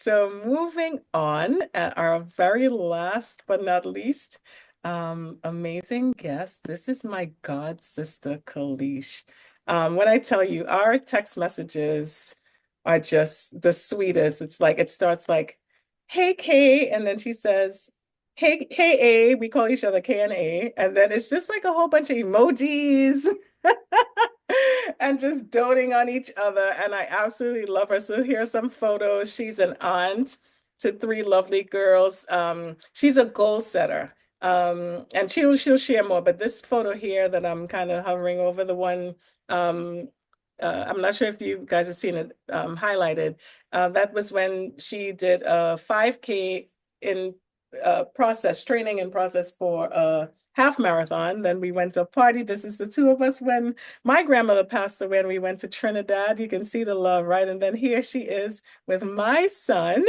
so moving on, our very last but not least, amazing guest. This is my god sister, Khalish. When I tell you, our text messages are just the sweetest. It's like it starts like, "Hey Kay," and then she says, "Hey A." We call each other K and A, and then it's just like a whole bunch of emojis. And just doting on each other. And I absolutely love her. So here are some photos. She's an aunt to three lovely girls. She's a goal setter. And she'll share more. But this photo here that I'm kind of hovering over, the one I'm not sure if you guys have seen it highlighted. That was when she did a 5K in training and process for a half marathon. Then we went to a party. This is the two of us when my grandmother passed away and we went to Trinidad. You can see the love, right? And then here she is with my son,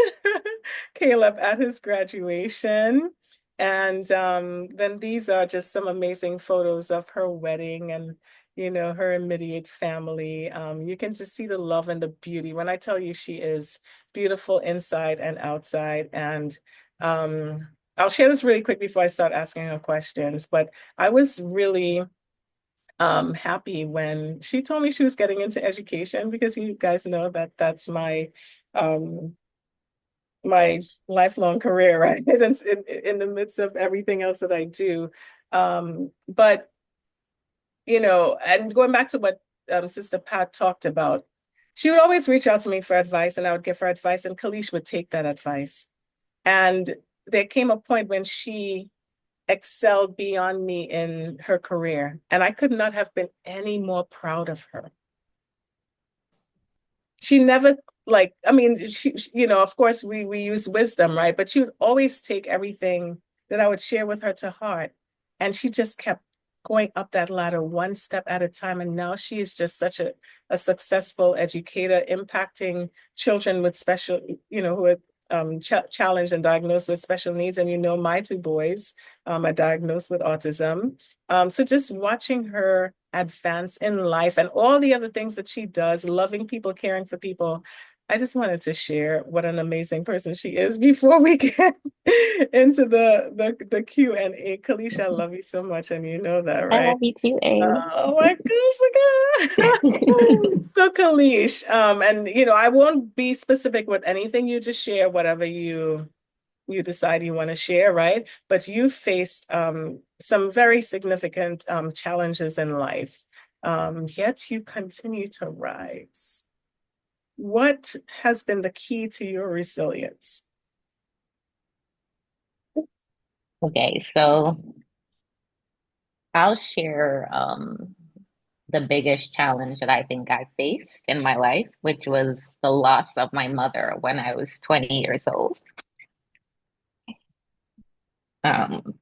Caleb, at his graduation. And then these are just some amazing photos of her wedding and her immediate family. You can just see the love and the beauty. When I tell you she is beautiful inside and outside. And I'll share this really quick before I start asking her questions, but I was really happy when she told me she was getting into education because you guys know that that's um, my lifelong career, right? It's in the midst of everything else that I do. But and going back to what Sister Pat talked about, she would always reach out to me for advice, and I would give her advice, and Khalish would take that advice. And there came a point when she excelled beyond me in her career, and I could not have been any more proud of her. She never like, I mean, of course we use wisdom, right? But she would always take everything that I would share with her to heart. And she just kept going up that ladder one step at a time. And now she is just such a successful educator, impacting children with special, who are challenged and diagnosed with special needs. And my two boys are diagnosed with autism. So just watching her advance in life and all the other things that she does, loving people, caring for people. I just wanted to share what an amazing person she is before we get into the Q&A. Khalish, I love you so much, and you know that, I right? love you too, A. Oh my gosh, look at so Khalish, and I won't be specific with anything. You just share whatever you decide you want to share, right? But you faced some very significant challenges in life, yet you continue to rise. What has been the key to your resilience? Okay, so I'll share the biggest challenge that I think I faced in my life, which was the loss of my mother when I was 20 years old. Um,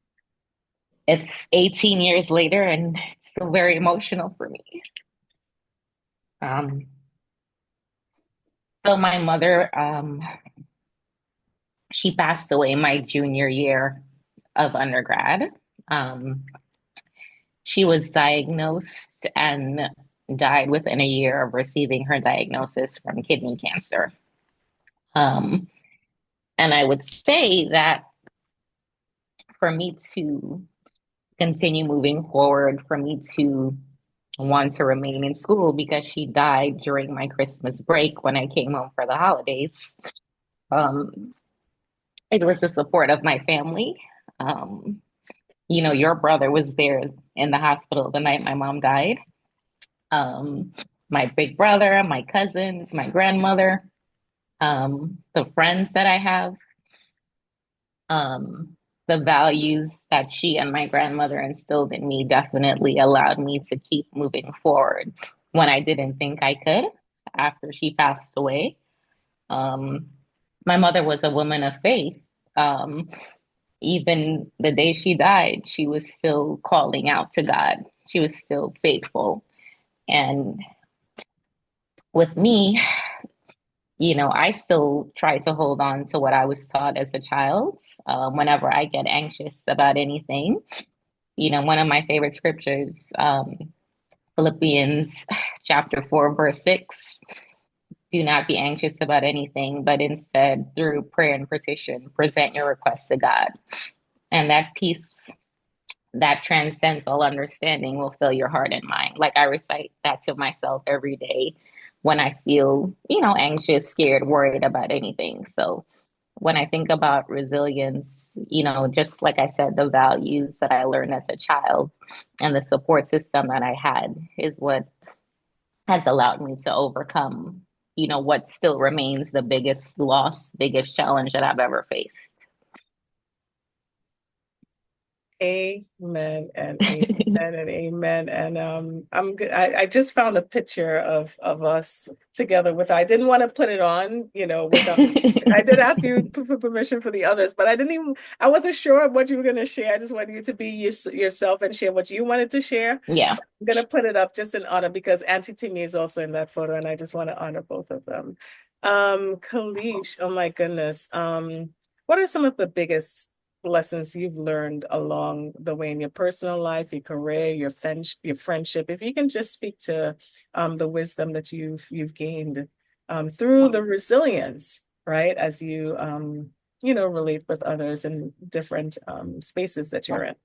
it's 18 years later and it's still very emotional for me. Um, so my mother, she passed away my junior year of undergrad. Um, she was diagnosed and died within a year of receiving her diagnosis from kidney cancer. Um, and I would say that for me to continue moving forward, for me to want to remain in school because she died during my Christmas break when I came home for the holidays. Um, it was the support of my family. Um, your brother was there in the hospital the night my mom died. Um, my big brother, my cousins, my grandmother, the friends that I have, um, the values that she and my grandmother instilled in me definitely allowed me to keep moving forward when I didn't think I could after she passed away. Um, my mother was a woman of faith. Um, Even the day she died, she was still calling out to God. She was still faithful. And with me, I still try to hold on to what I was taught as a child. Whenever I get anxious about anything, one of my favorite scriptures, Philippians chapter 4, verse 6. do not be anxious about anything, but instead, through prayer and petition, present your requests to God. And that peace that transcends all understanding will fill your heart and mind. Like I recite that to myself every day when I feel, anxious, scared, worried about anything. So when I think about resilience, just like I said, the values that I learned as a child and the support system that I had is what has allowed me to overcome, what still remains the biggest loss, biggest challenge that I've ever faced. Amen and amen and amen. And I'm good. I just found a picture of us together with I didn't want to put it on, I did ask you for permission for the others, but I wasn't sure what you were going to share. I just wanted you to be yourself and share what you wanted to share. Yeah. I'm gonna put it up just in honor because Auntie Timmy is also in that photo, and I just want to honor both of them. Khalish, oh my goodness. What are some of the biggest lessons you've learned along the way in your personal life, your career, your friendship? If you can just speak to the wisdom that you've gained through the resilience, right, as you relate with others in different spaces that you're in.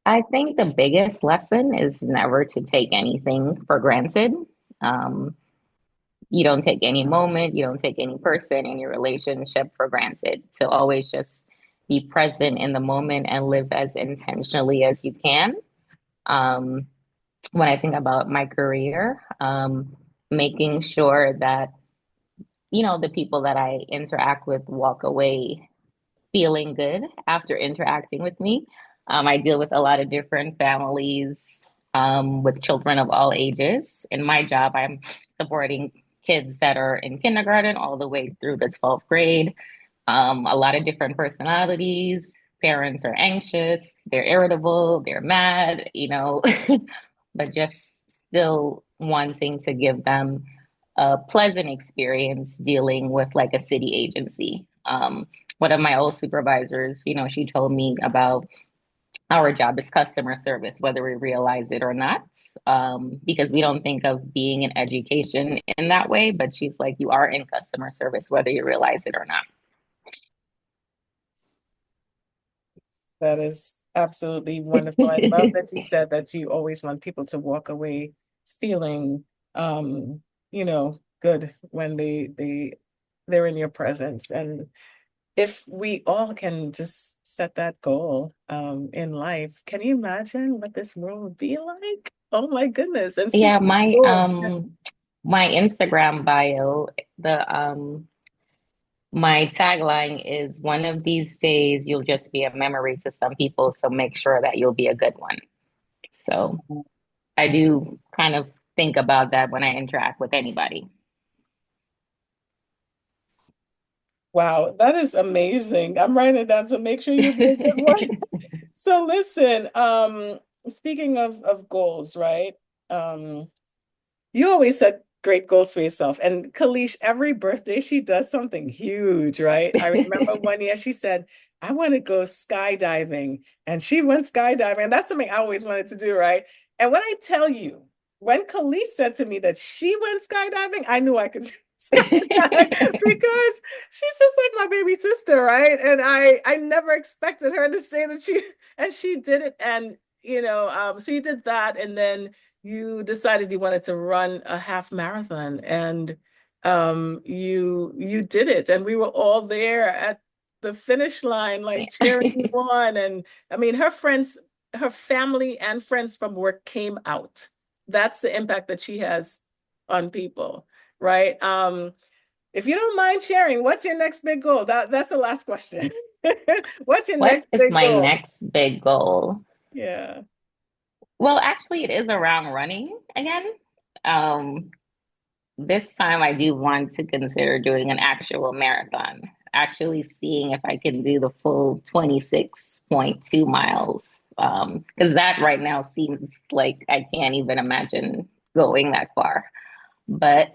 I think the biggest lesson is never to take anything for granted. Um, you don't take any moment, you don't take any person, any relationship for granted. To always just be present in the moment and live as intentionally as you can. Um, when I think about my career, making sure that, the people that I interact with walk away feeling good after interacting with me. I deal with a lot of different families with children of all ages. In my job, I'm supporting kids that are in kindergarten all the way through the 12th grade. A lot of different personalities. Parents are anxious, they're irritable, they're mad, but just still wanting to give them a pleasant experience dealing with like a city agency. One of my old supervisors, she told me about our job is customer service, whether we realize it or not, because we don't think of being in education in that way. But she's like, you are in customer service, whether you realize it or not. That is absolutely wonderful. I love that you said that you always want people to walk away feeling good when they're in your presence. And if we all can just set that goal in life, can you imagine what this world would be like? Oh my goodness. And Yeah, speaking of goals, my Instagram bio, the my tagline is one of these days you'll just be a memory to some people, so make sure that you'll be a good one. So I do kind of think about that when I interact with anybody. wow, that is amazing. I'm writing it down, so make sure you be a good one. So listen, speaking of goals, right? Um, you always set great goals for yourself. And Kalish, every birthday she does something huge, right? I remember one year she said, I want to go skydiving. And she went skydiving. And that's something I always wanted to do, right? And when I tell you, when Kalish said to me that she went skydiving, I knew I could skydive because she's just like my baby sister, right? And I never expected her to say that she did it. And so you did that, and then you decided you wanted to run a half marathon, and you did it, and we were all there at the finish line like cheering you on. And I mean, her family and friends from work came out. That's the impact that she has on people, right? If you don't mind sharing, what's your next big goal? That's the last question. What's your What next is big my goal? next big goal? Yeah. Well, actually, it is around running again. Um, this time I do want to consider doing an actual marathon, actually seeing if I can do the full 26.2 miles. Because that right now seems like I can't even imagine going that far. But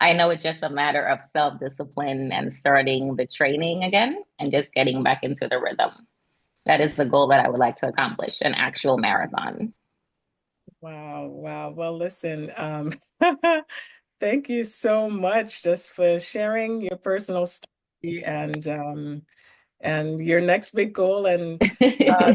I know it's just a matter of self-discipline and starting the training again and just getting back into the rhythm. That is the goal that I would like to accomplish, an actual marathon. Wow, wow. Well, listen, Thank you so much just for sharing your personal story and your next big goal. And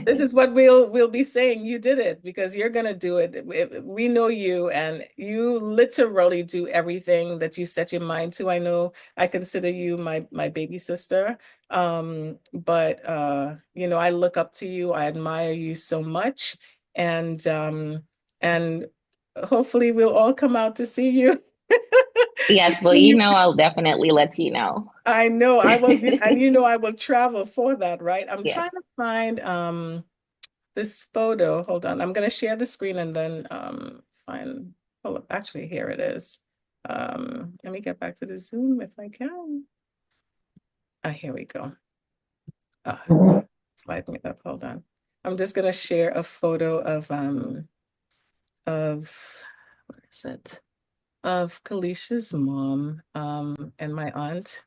this is what we'll be saying. You did it because you're gonna do it. We know you, and you literally do everything that you set your mind to. I know I consider you my baby sister. But I look up to you. I admire you so much, and hopefully we'll all come out to see you. To Yes, well, see you. I'll definitely let you know. I know I will do, and I will travel for that, right? I'm Yes. trying to find this photo. Hold on. I'm gonna share the screen and then find hold up. Actually, here it is. Let me get back to the Zoom if I can. Here we go. Slide me up. Hold on. I'm just gonna share a photo of what is it? Of Kalish's mom and my aunt.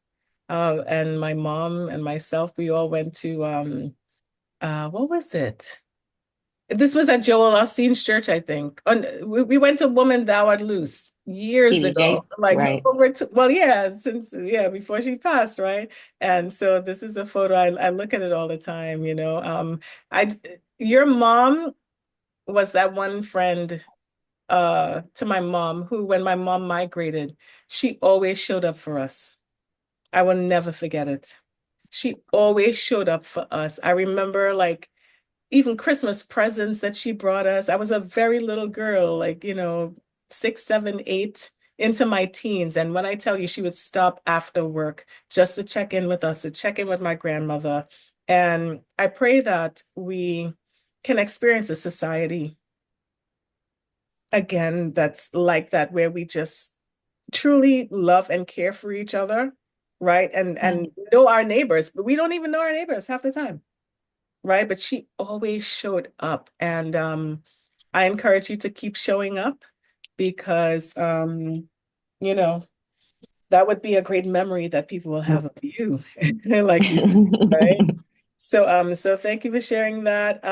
And my mom and myself, we all went to what was it? This was at Joel Osteen's church, I think. We went to Woman Thou Art Loose years ago, TDJ, like right. over to, well, yeah, since, yeah, before she passed, right? And so this is a photo, I look at it all the time, I, your mom was that one friend to my mom who, when my mom migrated, she always showed up for us. I will never forget it. She always showed up for us. I remember like even Christmas presents that she brought us. I was a very little girl, like, 6, 7, 8 into my teens. And when I tell you, she would stop after work just to check in with us, to check in with my grandmother. And I pray that we can experience a society again that's like that, where we just truly love and care for each other, right? Yeah. And know our neighbors, but we don't even know our neighbors half the time, right? But she always showed up, and I encourage you to keep showing up because you know that would be a great memory that people will have of you, like you, right? So thank you for sharing that.